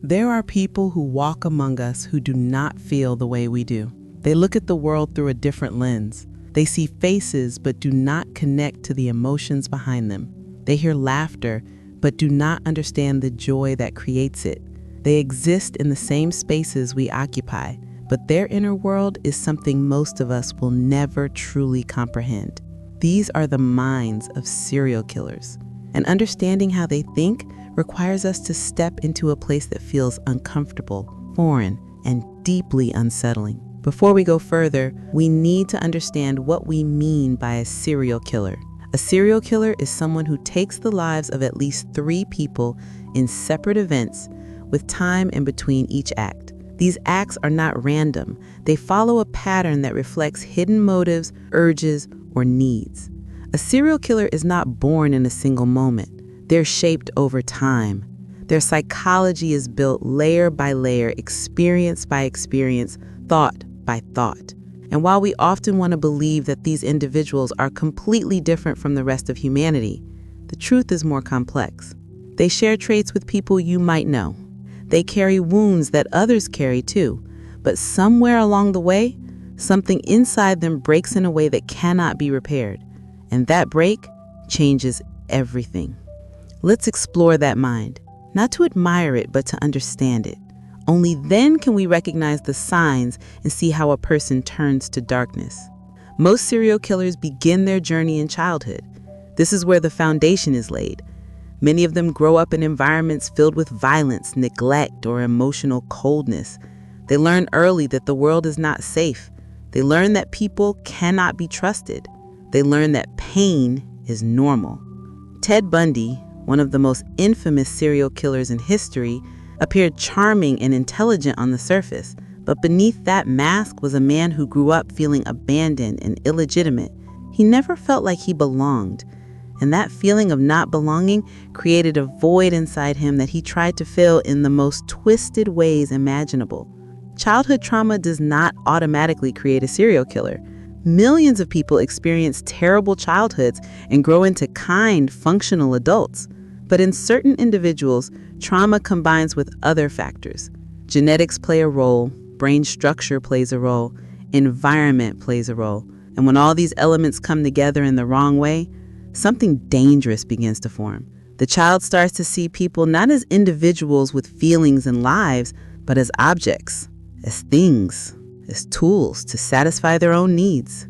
There are people who walk among us who do not feel the way we do. They look at the world through a different lens. They see faces but do not connect to the emotions behind them. They hear laughter but do not understand the joy that creates it. They exist in the same spaces we occupy, but their inner world is something most of us will never truly comprehend. These are the minds of serial killers, and understanding how they think requires us to step into a place that feels uncomfortable, foreign, and deeply unsettling. Before we go further, we need to understand what we mean by a serial killer. A serial killer is someone who takes the lives of at least 3 people in separate events with time in between each act. These acts are not random. They follow a pattern that reflects hidden motives, urges, or needs. A serial killer is not born in a single moment. They're shaped over time. Their psychology is built layer by layer, experience by experience, thought by thought. And while we often want to believe that these individuals are completely different from the rest of humanity, the truth is more complex. They share traits with people you might know. They carry wounds that others carry too. But somewhere along the way, something inside them breaks in a way that cannot be repaired. And that break changes everything. Let's explore that mind, not to admire it, but to understand it. Only then can we recognize the signs and see how a person turns to darkness. Most serial killers begin their journey in childhood. This is where the foundation is laid. Many of them grow up in environments filled with violence, neglect, or emotional coldness. They learn early that the world is not safe. They learn that people cannot be trusted. They learn that pain is normal. Ted Bundy, one of the most infamous serial killers in history, appeared charming and intelligent on the surface, but beneath that mask was a man who grew up feeling abandoned and illegitimate. He never felt like he belonged, and that feeling of not belonging created a void inside him that he tried to fill in the most twisted ways imaginable. Childhood trauma does not automatically create a serial killer. Millions of people experience terrible childhoods and grow into kind, functional adults. But in certain individuals, trauma combines with other factors. Genetics play a role, brain structure plays a role, environment plays a role. And when all these elements come together in the wrong way, something dangerous begins to form. The child starts to see people not as individuals with feelings and lives, but as objects, as things, as tools to satisfy their own needs.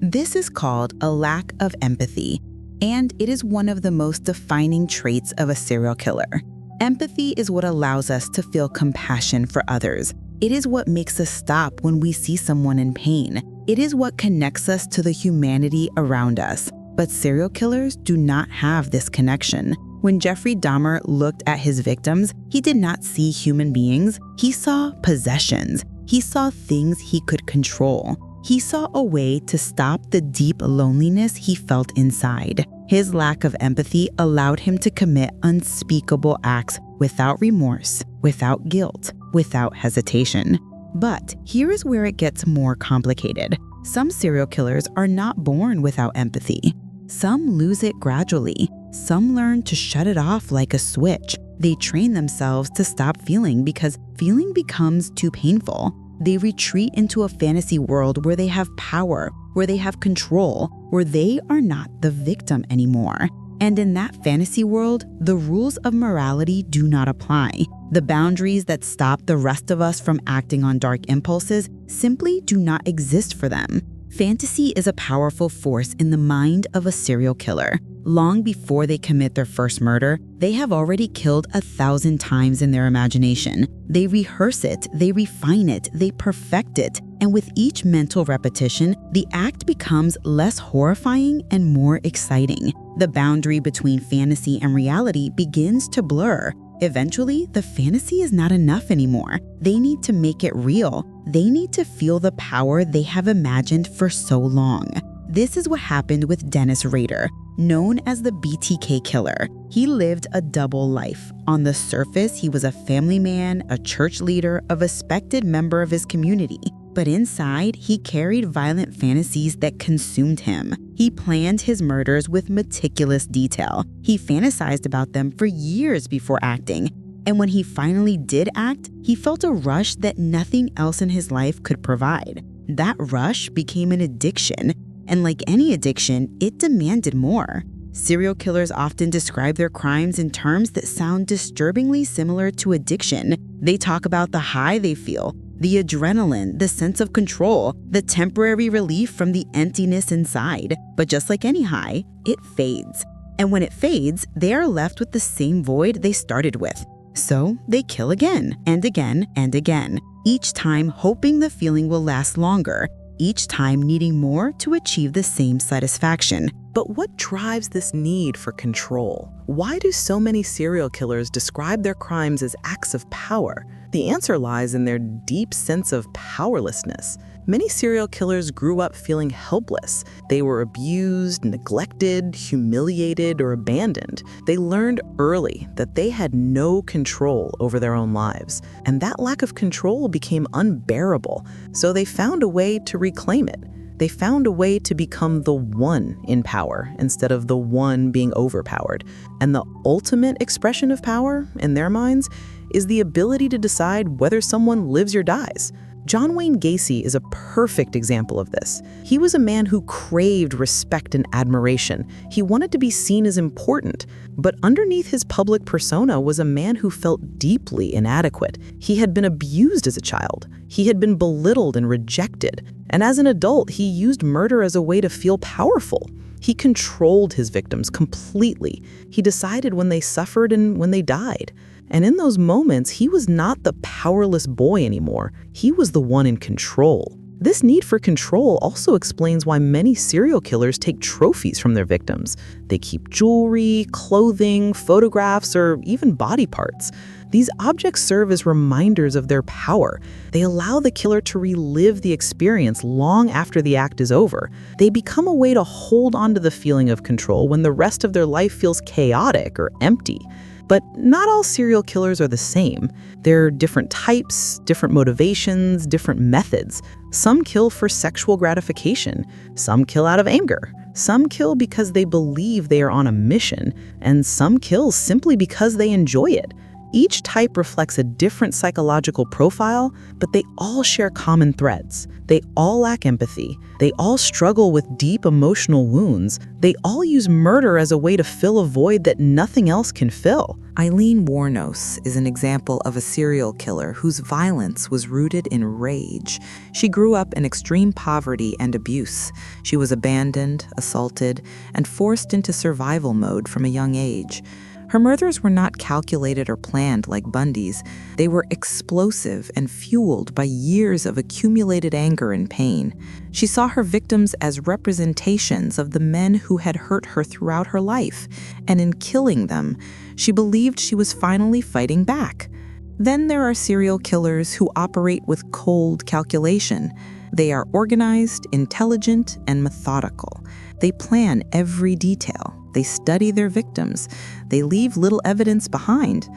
This is called a lack of empathy, and it is one of the most defining traits of a serial killer. Empathy is what allows us to feel compassion for others. It is what makes us stop when we see someone in pain. It is what connects us to the humanity around us. But serial killers do not have this connection. When Jeffrey Dahmer looked at his victims, he did not see human beings. He saw possessions. He saw things he could control. He saw a way to stop the deep loneliness he felt inside. His lack of empathy allowed him to commit unspeakable acts without remorse, without guilt, without hesitation. But here is where it gets more complicated. Some serial killers are not born without empathy. Some lose it gradually. Some learn to shut it off like a switch. They train themselves to stop feeling because feeling becomes too painful. They retreat into a fantasy world where they have power, where they have control, where they are not the victim anymore. And in that fantasy world, the rules of morality do not apply. The boundaries that stop the rest of us from acting on dark impulses simply do not exist for them. Fantasy is a powerful force in the mind of a serial killer. Long before they commit their first murder, they have already killed 1,000 times in their imagination. They rehearse it, they refine it, they perfect it, and with each mental repetition, the act becomes less horrifying and more exciting. The boundary between fantasy and reality begins to blur. Eventually, the fantasy is not enough anymore. They need to make it real. They need to feel the power they have imagined for so long. This is what happened with Dennis Rader, known as the BTK killer. He lived a double life. On the surface, he was a family man, a church leader, a respected member of his community. But inside, he carried violent fantasies that consumed him. He planned his murders with meticulous detail. He fantasized about them for years before acting. And when he finally did act, he felt a rush that nothing else in his life could provide. That rush became an addiction, and like any addiction, it demanded more. Serial killers often describe their crimes in terms that sound disturbingly similar to addiction. They talk about the high they feel, the adrenaline, the sense of control, the temporary relief from the emptiness inside. But just like any high, it fades. And when it fades, they are left with the same void they started with. So they kill again and again and again, each time hoping the feeling will last longer, each time needing more to achieve the same satisfaction. But what drives this need for control? Why do so many serial killers describe their crimes as acts of power? The answer lies in their deep sense of powerlessness. Many serial killers grew up feeling helpless. They were abused, neglected, humiliated, or abandoned. They learned early that they had no control over their own lives, and that lack of control became unbearable. So they found a way to reclaim it. They found a way to become the one in power instead of the one being overpowered. And the ultimate expression of power, in their minds, is the ability to decide whether someone lives or dies. John Wayne Gacy is a perfect example of this. He was a man who craved respect and admiration. He wanted to be seen as important, but underneath his public persona was a man who felt deeply inadequate. He had been abused as a child. He had been belittled and rejected. And as an adult, he used murder as a way to feel powerful. He controlled his victims completely. He decided when they suffered and when they died. And in those moments, he was not the powerless boy anymore. He was the one in control. This need for control also explains why many serial killers take trophies from their victims. They keep jewelry, clothing, photographs, or even body parts. These objects serve as reminders of their power. They allow the killer to relive the experience long after the act is over. They become a way to hold on to the feeling of control when the rest of their life feels chaotic or empty. But not all serial killers are the same. There are different types, different motivations, different methods. Some kill for sexual gratification. Some kill out of anger. Some kill because they believe they are on a mission. And some kill simply because they enjoy it. Each type reflects a different psychological profile, but they all share common threads. They all lack empathy. They all struggle with deep emotional wounds. They all use murder as a way to fill a void that nothing else can fill. Aileen Wuornos is an example of a serial killer whose violence was rooted in rage. She grew up in extreme poverty and abuse. She was abandoned, assaulted, and forced into survival mode from a young age. Her murders were not calculated or planned like Bundy's. They were explosive and fueled by years of accumulated anger and pain. She saw her victims as representations of the men who had hurt her throughout her life, and in killing them, she believed she was finally fighting back. Then there are serial killers who operate with cold calculation. They are organized, intelligent, and methodical. They plan every detail. They study their victims. They leave little evidence behind.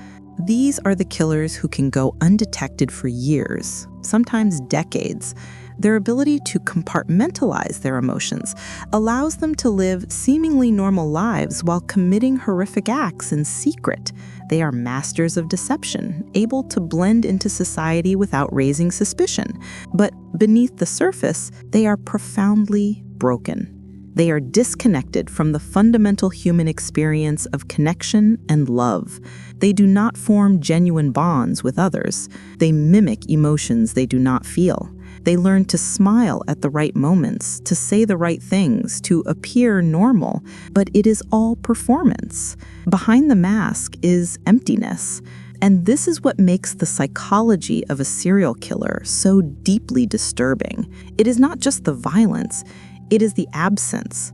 These are the killers who can go undetected for years, sometimes decades. Their ability to compartmentalize their emotions allows them to live seemingly normal lives while committing horrific acts in secret. They are masters of deception, able to blend into society without raising suspicion. But beneath the surface, they are profoundly broken. They are disconnected from the fundamental human experience of connection and love. They do not form genuine bonds with others. They mimic emotions they do not feel. They learn to smile at the right moments, to say the right things, to appear normal, but it is all performance. Behind the mask is emptiness. And this is what makes the psychology of a serial killer so deeply disturbing. It is not just the violence. It is the absence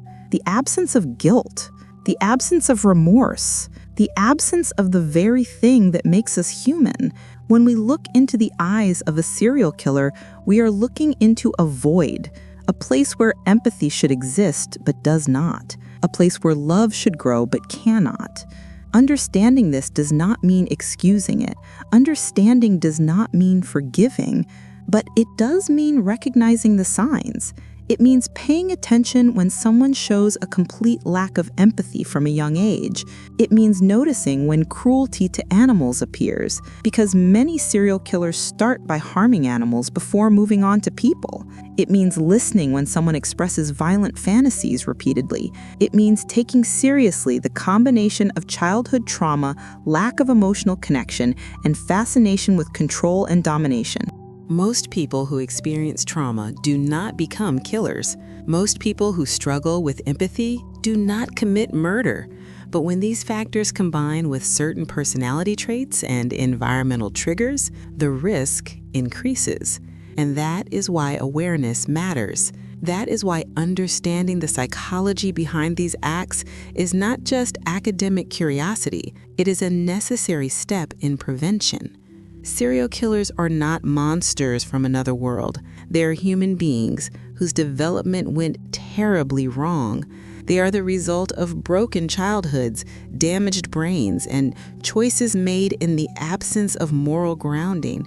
of guilt, the absence of remorse, the absence of the very thing that makes us human. When we look into the eyes of a serial killer, we are looking into a void, a place where empathy should exist but does not, a place where love should grow but cannot. Understanding this does not mean excusing it. Understanding does not mean forgiving, but it does mean recognizing the signs. It means paying attention when someone shows a complete lack of empathy from a young age. It means noticing when cruelty to animals appears, because many serial killers start by harming animals before moving on to people. It means listening when someone expresses violent fantasies repeatedly. It means taking seriously the combination of childhood trauma, lack of emotional connection, and fascination with control and domination. Most people who experience trauma do not become killers. Most people who struggle with empathy do not commit murder. But when these factors combine with certain personality traits and environmental triggers, the risk increases. And that is why awareness matters. That is why understanding the psychology behind these acts is not just academic curiosity, it is a necessary step in prevention. Serial killers are not monsters from another world. They are human beings whose development went terribly wrong. They are the result of broken childhoods, damaged brains, and choices made in the absence of moral grounding.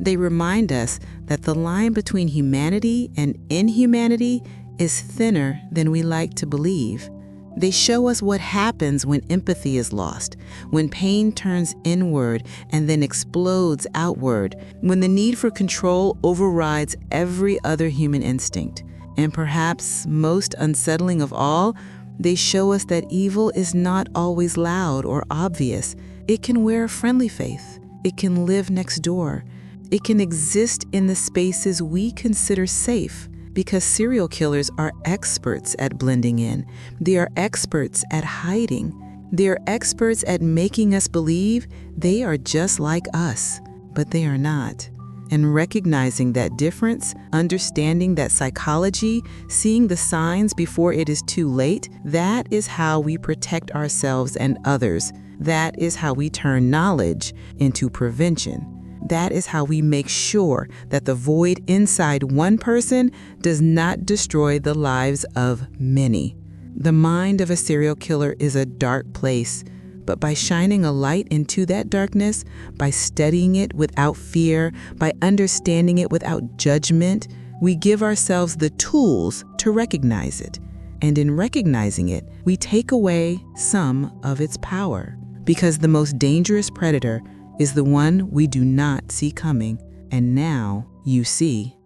They remind us that the line between humanity and inhumanity is thinner than we like to believe. They show us what happens when empathy is lost, when pain turns inward and then explodes outward, when the need for control overrides every other human instinct. And perhaps most unsettling of all, they show us that evil is not always loud or obvious. It can wear a friendly face. It can live next door. It can exist in the spaces we consider safe. Because serial killers are experts at blending in. They are experts at hiding. They are experts at making us believe they are just like us, but they are not. And recognizing that difference, understanding that psychology, seeing the signs before it is too late, that is how we protect ourselves and others. That is how we turn knowledge into prevention. That is how we make sure that the void inside one person does not destroy the lives of many. The mind of a serial killer is a dark place, but by shining a light into that darkness, by studying it without fear, by understanding it without judgment, we give ourselves the tools to recognize it. And in recognizing it, we take away some of its power. Because the most dangerous predator is the one we do not see coming, and now you see.